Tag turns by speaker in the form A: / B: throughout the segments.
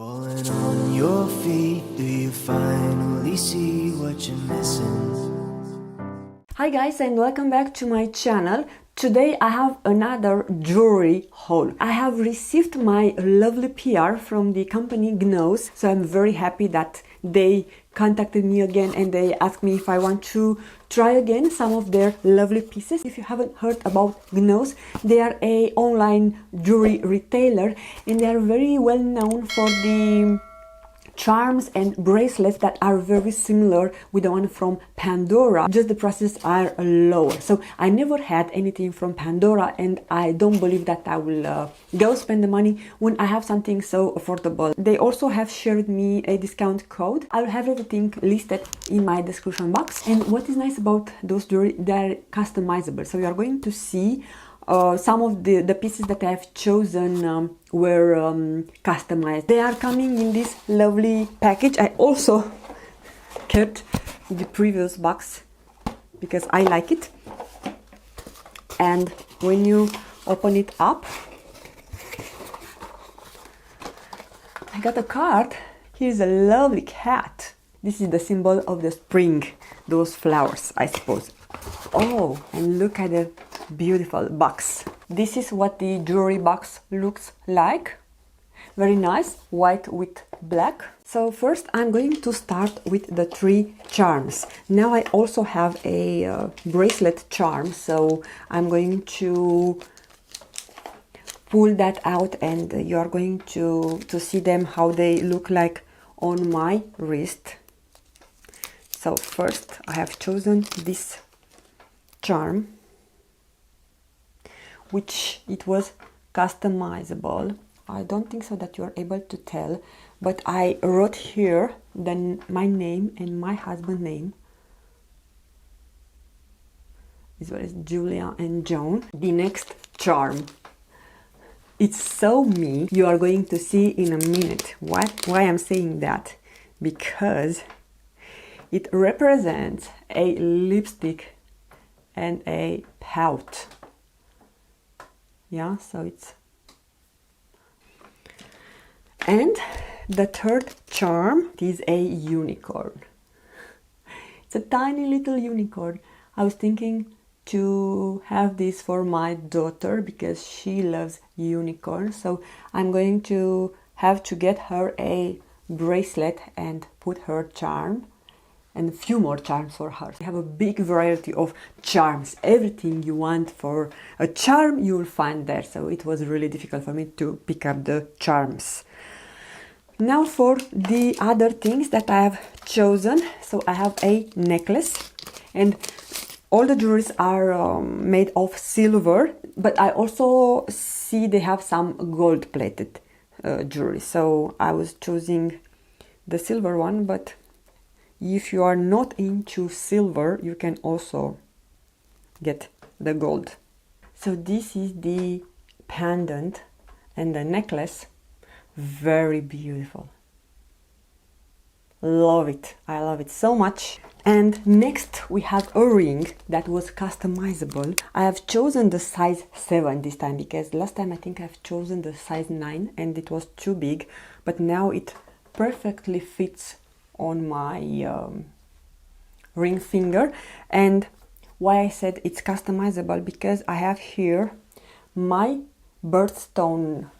A: Falling on your feet, do you finally see what you're missing?
B: Hi guys, and welcome back to my channel. Today I have another jewelry haul. I have received my lovely PR from the company Gnoce, so I'm very happy that they contacted me again and they asked me if I want to try again some of their lovely pieces. If you haven't heard about Gnoce, they are a online jewelry retailer and they are very well known for the charms and bracelets that are very similar with the one from Pandora, just the prices are lower. So I never had anything from Pandora and I don't believe that I will go spend the money when I have something so affordable. They also have shared me a discount code. I'll have everything listed in my description box. And what is nice about those jewelry, they're customizable. So you are going to see some of the pieces that I have chosen were customized. They are coming in this lovely package. I also kept the previous box because I like it. And when you open it up, I got a card. Here's a lovely cat. This is the symbol of the spring, those flowers, I suppose. Oh, and look at the beautiful box. This is what the jewelry box looks like. Very nice, white with black. So first I'm going to start with the 3 charms. Now I also have a bracelet charm, so I'm going to pull that out and you're going to see them how they look like on my wrist. So first I have chosen this charm, which it was customizable. I don't think so that you are able to tell, but I wrote here then my name and my husband's name, as well as Julia and John. The next charm, it's so me. You are going to see in a minute why I'm saying that, because it represents a lipstick and a pout. Yeah, so it's... And the third charm is a unicorn. It's a tiny little unicorn. I was thinking to have this for my daughter because she loves unicorns. So I'm going to have to get her a bracelet and put her charm and a few more charms for her. We have a big variety of charms. Everything you want for a charm you will find there, so it was really difficult for me to pick up the charms. Now for the other things that I have chosen. So I have a necklace and all the jewelries are made of silver, but I also see they have some gold plated jewelry, so I was choosing the silver one. But if you are not into silver, you can also get the gold. So this is the pendant and the necklace. Very beautiful. Love it. I love it so much. And next we have a ring that was customizable. I have chosen the size 7 this time because last time I think I've chosen the size 9 and it was too big, but now it perfectly fits on my ring finger. And why I said it's customizable, because I have here my birthstone,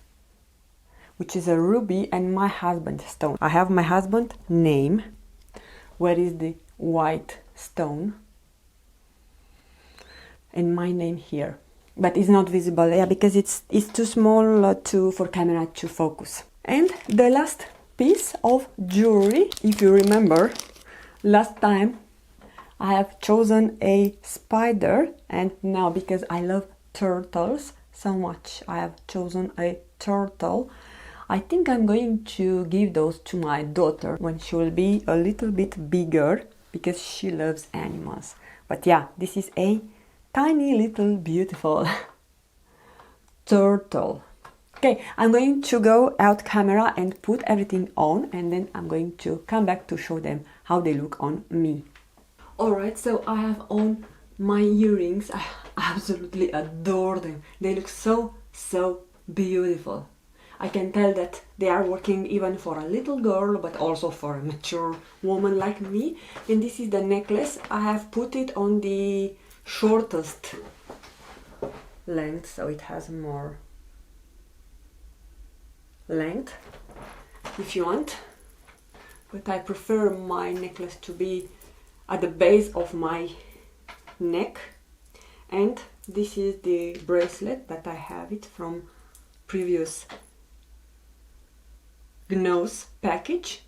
B: which is a ruby, and my husband's stone. I have my husband's name, where is the white stone, and my name here, but it's not visible, yeah, because it's too small for camera to focus. And the last piece of jewelry, if you remember, last time I have chosen a spider, and now because I love turtles so much, I have chosen a turtle. I think I'm going to give those to my daughter when she will be a little bit bigger, because she loves animals. But yeah, this is a tiny little beautiful turtle. Okay, I'm going to go out camera and put everything on, and then I'm going to come back to show them how they look on me. Alright, so I have on my earrings. I absolutely adore them. They look so beautiful. I can tell that they are working even for a little girl, but also for a mature woman like me. And this is the necklace. I have put it on the shortest length, so it has more length if you want, but I prefer my necklace to be at the base of my neck. And this is the bracelet that I have it from previous Gnoce package.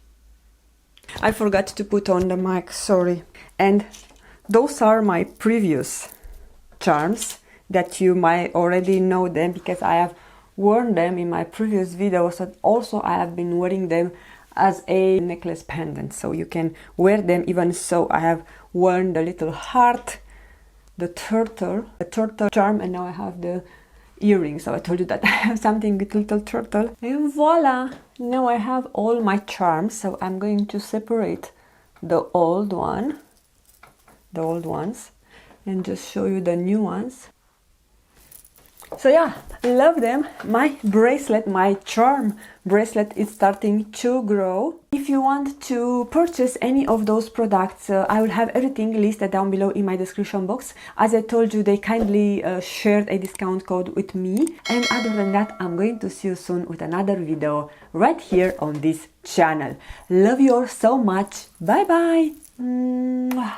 B: I forgot to put on the mic, sorry. And those are my previous charms that you might already know them, because I have worn them in my previous videos, and also I have been wearing them as a necklace pendant, so you can wear them. Even so, I have worn the little heart, the turtle charm, and now I have the earrings. So I told you that I have something with little turtle, and voila, now I have all my charms. So I'm going to separate the old ones, and just show you the new ones. So yeah, love them. My bracelet, my charm bracelet is starting to grow. If you want to purchase any of those products, I will have everything listed down below in my description box. As I told you, they kindly shared a discount code with me. And other than that, I'm going to see you soon with another video right here on this channel. Love you all so much. Bye bye. Mwah.